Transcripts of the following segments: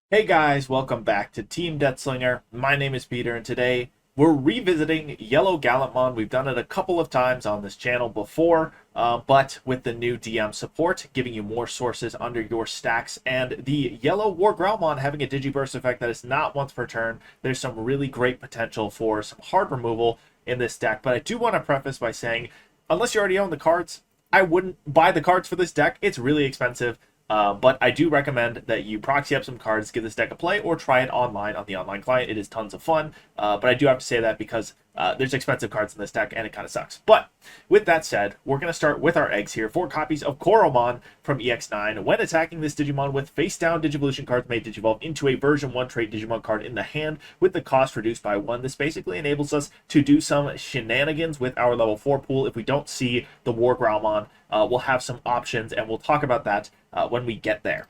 Hey guys, welcome back to Team Death Slinger. My name is Peter, and today we're revisiting Yellow Gallantmon. We've done it a couple of times on this channel before, but with the new DM support, giving you more sources under your stacks, and the Yellow WarGrowlmon having a Digiburst effect that is not once per turn. There's some really great potential for some hard removal in this deck, but I do want to preface by saying, unless you already own the cards, I wouldn't buy the cards for this deck. It's really expensive. But I do recommend that you proxy up some cards, give this deck a play, or try it online on the online client. It is tons of fun. But I do have to say that because there's expensive cards in this deck, and it kind of sucks. But with that said, we're going to start with our eggs here. 4 copies of Koromon from EX9. When attacking this Digimon with face-down Digivolution cards may Digivolve into a version 1 trait Digimon card in the hand with the cost reduced by 1. This basically enables us to do some shenanigans with our level 4 pool. If we don't see the WarGrowlmon, we'll have some options, and we'll talk about that when we get there.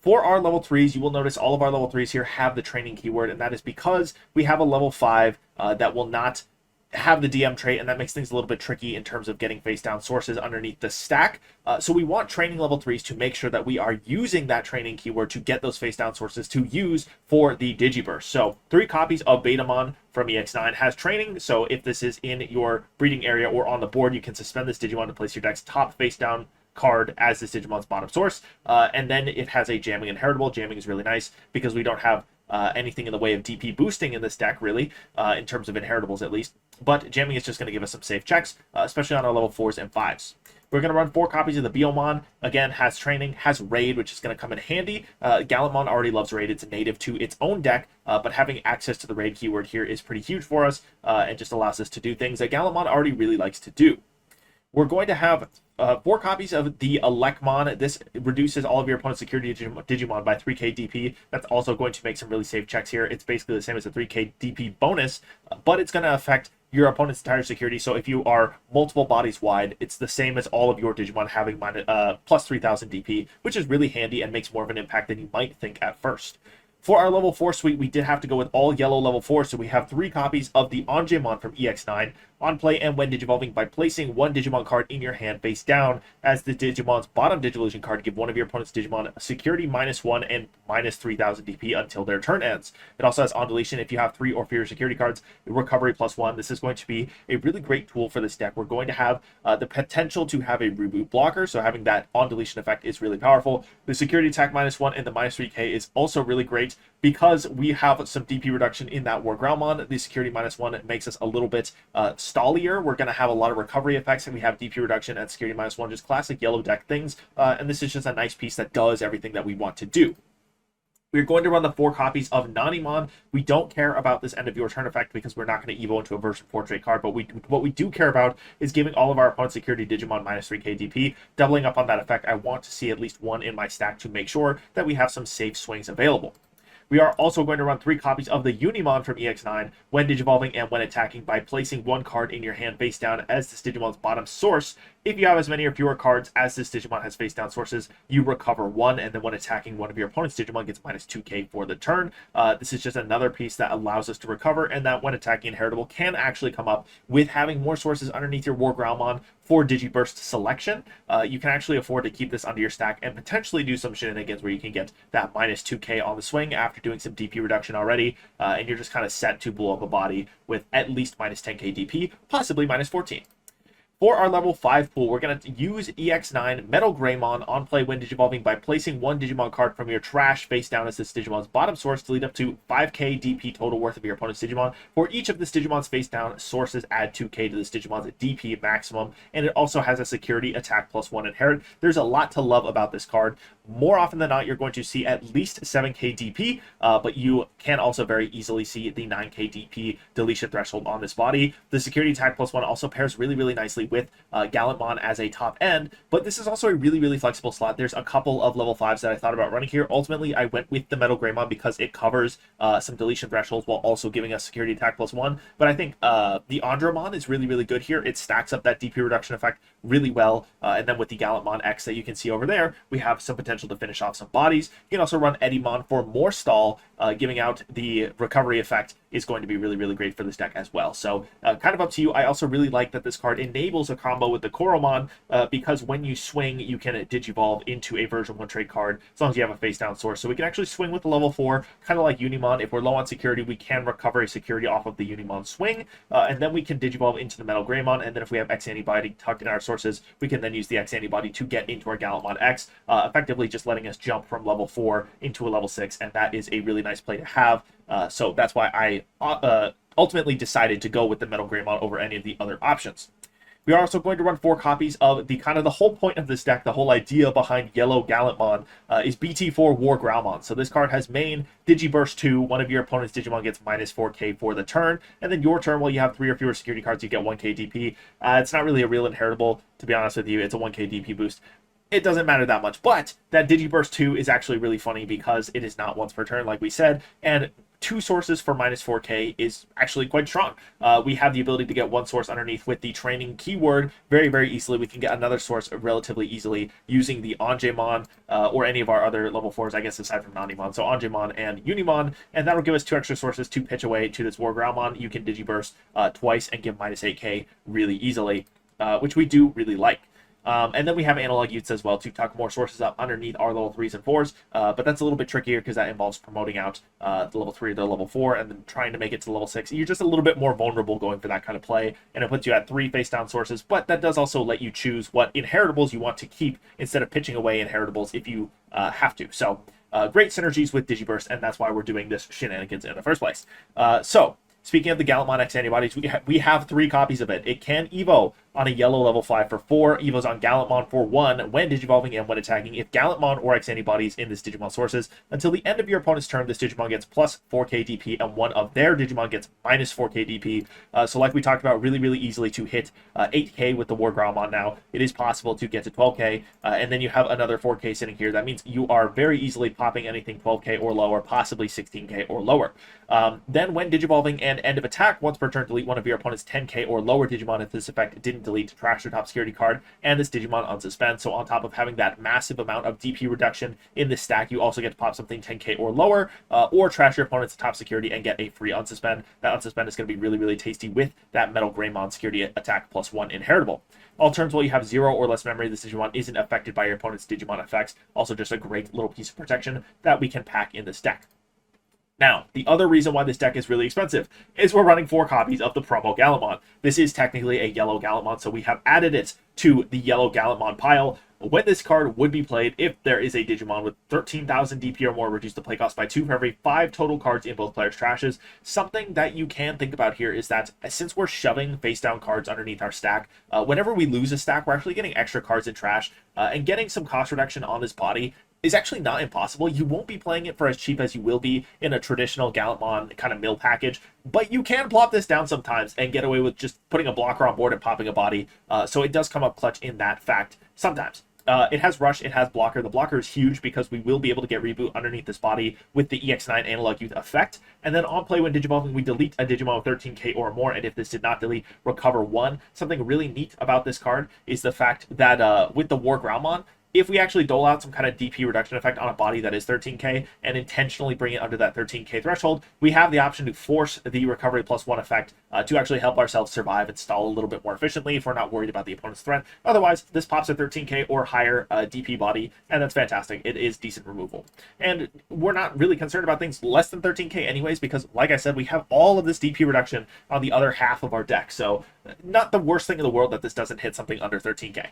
For our level 3s, you will notice all of our level 3s here have the training keyword, and that is because we have a level 5 that will not have the DM trait, and that makes things a little bit tricky in terms of getting face-down sources underneath the stack. So we want training level 3s to make sure that we are using that training keyword to get those face-down sources to use for the Digiburst. So 3 copies of Betamon from EX9 has training, so if this is in your breeding area or on the board, you can suspend this Digimon to place your deck's top face-down card as this Digimon's bottom source, and then it has a jamming inheritable. Jamming is really nice because we don't have anything in the way of DP boosting in this deck, really, in terms of inheritables at least, but jamming is just going to give us some safe checks, especially on our level 4s and 5s. We're going to run 4 copies of the Biyomon. Again, has training, has raid, which is going to come in handy. Gallantmon already loves raid. It's native to its own deck, but having access to the raid keyword here is pretty huge for us, and just allows us to do things that Gallantmon already really likes to do. We're going to have 4 copies of the Elecmon. This reduces all of your opponent's security Digimon by 3k DP. That's also going to make some really safe checks here. It's basically the same as a 3k DP bonus, but it's going to affect your opponent's entire security. So if you are multiple bodies wide, it's the same as all of your Digimon having plus 3000 DP, which is really handy and makes more of an impact than you might think at first. For our level 4 suite, we did have to go with all yellow level 4, so we have 3 copies of the Angemon from EX9 on play and when digivolving by placing 1 Digimon card in your hand face down. As the Digimon's bottom Digivolution card, give one of your opponent's Digimon security -1 and minus 3000 DP until their turn ends. It also has on deletion if you have 3 or fewer security cards, recovery +1. This is going to be a really great tool for this deck. We're going to have the potential to have a reboot blocker, so having that on deletion effect is really powerful. The security attack -1 and the -3k is also really great because we have some DP reduction in that WarGrowlmon. The security -1 makes us a little bit stallier. We're going to have a lot of recovery effects, and we have DP reduction and security -1, just classic yellow deck things. And this is just a nice piece that does everything that we want to do. We're going to run the 4 copies of Nanimon. We don't care about this end of your turn effect because we're not going to evo into a version 4 trait card, but what we do care about is giving all of our opponent's security Digimon -3k DP. Doubling up on that effect, I want to see at least 1 in my stack to make sure that we have some safe swings available. We are also going to run 3 copies of the Unimon from EX9 when digivolving and when attacking by placing 1 card in your hand face down as this Digimon's bottom source. If you have as many or fewer cards as this Digimon has face down sources, you recover 1, and then when attacking, one of your opponent's Digimon gets -2k for the turn. This is just another piece that allows us to recover, and that when attacking inheritable can actually come up with having more sources underneath your WarGrowlmon for Digiburst selection. You can actually afford to keep this under your stack and potentially do some shenanigans where you can get that -2k on the swing after doing some DP reduction already, and you're just kind of set to blow up a body with at least -10k DP, possibly -14. For our level 5 pool, we're going to use EX9 MetalGreymon on play when digivolving by placing 1 Digimon card from your trash face down as this Digimon's bottom source to lead up to 5k DP total worth of your opponent's Digimon. For each of this Digimon's face down sources, add 2k to this Digimon's DP maximum, and it also has a security attack +1 inherit. There's a lot to love about this card. More often than not, you're going to see at least 7k DP, but you can also very easily see the 9k DP deletion threshold on this body. The security attack +1 also pairs really, really nicely with Gallantmon as a top end, but this is also a really, really flexible slot. There's a couple of level 5s that I thought about running here. Ultimately, I went with the MetalGreymon because it covers some deletion thresholds while also giving us security attack +1, but I think the Angemon is really, really good here. It stacks up that DP reduction effect really well, and then with the Gallantmon X that you can see over there, we have some potential to finish off some bodies. You can also run Edimon for more stall, giving out the recovery effect is going to be really, really great for this deck as well. So kind of up to you. I also really like that this card enables enables a combo with the Koromon because when you swing, you can digivolve into a version 1 trade card as long as you have a face down source. So we can actually swing with the level 4, kind of like Unimon. If we're low on security, we can recover a security off of the Unimon swing, and then we can digivolve into the MetalGreymon, and then if we have X Antibody tucked in our sources, we can then use the X Antibody to get into our Gallantmon X, effectively just letting us jump from level 4 into a level 6, and that is a really nice play to have. So that's why I ultimately decided to go with the MetalGreymon over any of the other options. We are also going to run 4 copies of the whole point of this deck, the whole idea behind Yellow Gallantmon is BT4 WarGrowlmon. So this card has main Digiburst 2, one of your opponent's Digimon gets minus 4k for the turn, and then your turn, while you have 3 or fewer security cards, you get 1k DP. It's not really a real inheritable, to be honest with you. It's a 1k DP boost. It doesn't matter that much, but that Digiburst 2 is actually really funny because it is not once per turn, like we said, and 2 sources for minus 4k is actually quite strong. We have the ability to get 1 source underneath with the training keyword very, very easily. We can get another source relatively easily using the Angemon or any of our other level 4s, I guess, aside from Nanimon. So Angemon and Unimon, and that'll give us 2 extra sources to pitch away to this WarGrowlmon. You can Digiburst twice and give minus 8k really easily, which we do really like. And then we have analog Utes as well to tuck more sources up underneath our level 3s and 4s, but that's a little bit trickier because that involves promoting out the level 3 to the level 4 and then trying to make it to level 6. You're just a little bit more vulnerable going for that kind of play, and it puts you at 3 face down sources, but that does also let you choose what inheritables you want to keep instead of pitching away inheritables if you have to. So great synergies with Digiburst, and that's why we're doing this shenanigans in the first place. Speaking of the Gallantmon X Antibodies, we have 3 copies of it. It can Evo on a yellow level 5 for 4, Evos on Gallantmon for 1 when digivolving and when attacking. If Gallantmon or X Antibodies in this Digimon sources, until the end of your opponent's turn, this Digimon gets plus 4k DP and one of their Digimon gets minus 4k DP. So like we talked about, really, really easily to hit 8k with the WarGrowlmon now. It is possible to get to 12k, and then you have another 4k sitting here. That means you are very easily popping anything 12k or lower, possibly 16k or lower. Then when digivolving and end of attack, once per turn, delete one of your opponent's 10k or lower Digimon if this effect didn't delete to trash your top security card and this Digimon unsuspend. So on top of having that massive amount of DP reduction in this stack, you also get to pop something 10k or lower, or trash your opponent's top security and get a free unsuspend. That unsuspend is going to be really, really tasty with that MetalGreymon security attack +1 inheritable. All turns while you have 0 or less memory, this Digimon isn't affected by your opponent's Digimon effects. Also just a great little piece of protection that we can pack in this deck. Now, the other reason why this deck is really expensive is we're running 4 copies of the promo Gallantmon. This is technically a yellow Gallantmon, so we have added it to the yellow Gallantmon pile. When this card would be played if there is a Digimon with 13,000 DP or more, reduce the play cost by 2 for every 5 total cards in both players' trashes. Something that you can think about here is that since we're shoving face down cards underneath our stack, whenever we lose a stack, we're actually getting extra cards in trash, and getting some cost reduction on this body is actually not impossible. You won't be playing it for as cheap as you will be in a traditional Gallantmon kind of mill package, but you can plop this down sometimes and get away with just putting a blocker on board and popping a body. So it does come up clutch in that fact sometimes. It has Rush, it has Blocker. The Blocker is huge because we will be able to get Reboot underneath this body with the EX9 Analog Youth effect. And then on play when digivolving, we delete a Digimon with 13k or more, and if this did not delete, recover 1. Something really neat about this card is the fact that with the WarGrowlmon, if we actually dole out some kind of DP reduction effect on a body that is 13k and intentionally bring it under that 13k threshold, we have the option to force the recovery +1 effect to actually help ourselves survive and stall a little bit more efficiently if we're not worried about the opponent's threat. Otherwise, this pops a 13k or higher DP body, and that's fantastic. It is decent removal. And we're not really concerned about things less than 13k anyways, because like I said, we have all of this DP reduction on the other half of our deck. So not the worst thing in the world that this doesn't hit something under 13k.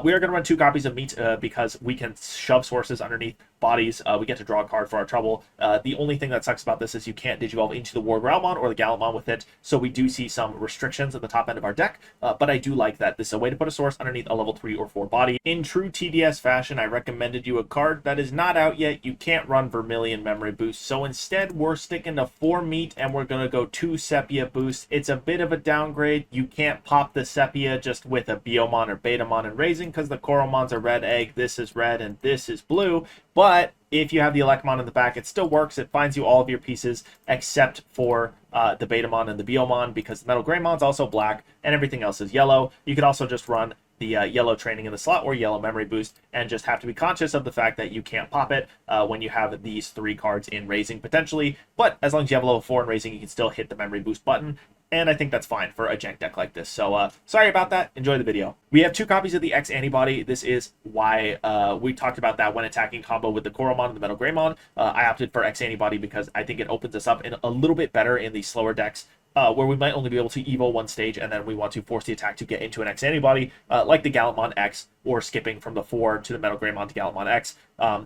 We are going to run 2 copies of Meat because we can shove sources underneath bodies. We get to draw a card for our trouble. The only thing that sucks about this is you can't digivolve into the WarGrowlmon or the Gallantmon with it, so we do see some restrictions at the top end of our deck, but I do like that this is a way to put a source underneath a level 3 or 4 body. In true TDS fashion, I recommended you a card that is not out yet. You can't run Vermilion Memory Boost, so instead we're sticking to 4 Meat and we're going to go 2 Sepia Boost. It's a bit of a downgrade. You can't pop the Sepia just with a Biyomon or Betamon and Raising because the Koromon's a red egg, this is red, and this is blue. But if you have the Elecmon in the back, it still works. It finds you all of your pieces except for the Betamon and the Biyomon, because the MetalGreymon's also black and everything else is yellow. You could also just run the yellow training in the slot or yellow memory boost and just have to be conscious of the fact that you can't pop it when you have these 3 cards in Raising potentially. But as long as you have a level 4 in Raising, you can still hit the memory boost button. and I think that's fine for a jank deck like this. So sorry about that. Enjoy the video. We have 2 copies of the X Antibody. This is why we talked about that when attacking combo with the Koromon and the MetalGreymon. I opted for X Antibody because I think it opens us up in a little bit better in the slower decks, where we might only be able to evo 1 stage, and then we want to force the attack to get into an X Antibody, like the Gallantmon X, or skipping from the 4 to the MetalGreymon to Gallantmon X.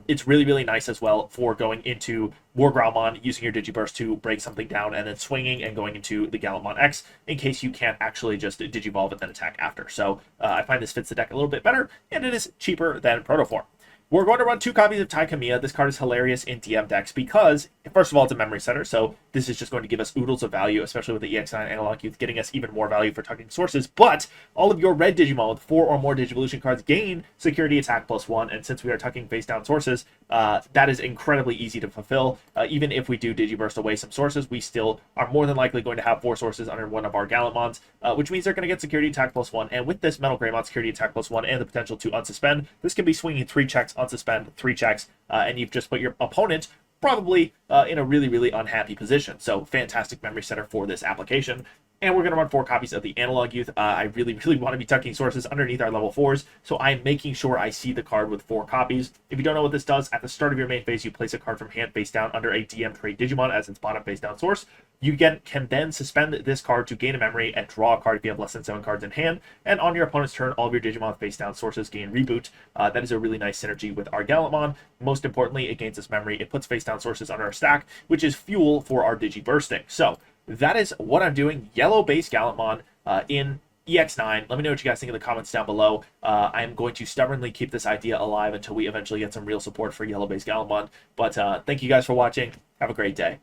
It's really, really nice as well for going into WarGrowlmon, using your Digiburst to break something down, and then swinging and going into the Gallantmon X, in case you can't actually just Digivolve and then attack after. So I find this fits the deck a little bit better, and it is cheaper than Protoform. We're going to run 2 copies of Tai Kamiya. This card is hilarious in DM decks because, first of all, it's a memory setter, so this is just going to give us oodles of value, especially with the EX9 Analog Youth, getting us even more value for tucking sources. But all of your red Digimon with 4 or more Digivolution cards gain security attack +1, and since we are tucking face down sources, that is incredibly easy to fulfill. Even if we do Digiburst away some sources, we still are more than likely going to have 4 sources under one of our Gallantmons, which means they're going to get security attack +1. And with this MetalGreymon security attack +1 and the potential to unsuspend, this can be swinging 3 checks, unsuspend 3 checks, and you've just put your opponent probably in a really, really unhappy position. So fantastic memory setter for this application. And we're going to run 4 copies of the Analog Youth. I really, really want to be tucking sources underneath our level 4s, so I'm making sure I see the card with 4 copies. If you don't know what this does, at the start of your main phase, you place a card from hand face down under a DM trade Digimon as its bottom face down source. You can then suspend this card to gain a memory and draw a card if you have less than 7 cards in hand. And on your opponent's turn, all of your Digimon face down sources gain reboot. That is a really nice synergy with our Gallantmon. Most importantly, it gains this memory. It puts face down sources under our stack, which is fuel for our Digibursting. So that is what I'm doing. Yellow base Gallantmon in EX9. Let me know what you guys think in the comments down below. I'm going to stubbornly keep this idea alive until we eventually get some real support for yellow base Gallantmon. But thank you guys for watching. Have a great day.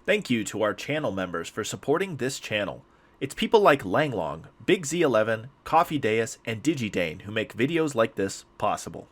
Thank you to our channel members for supporting this channel. It's people like Langlong, Big Z11, Coffee Deus, and DigiDane who make videos like this possible.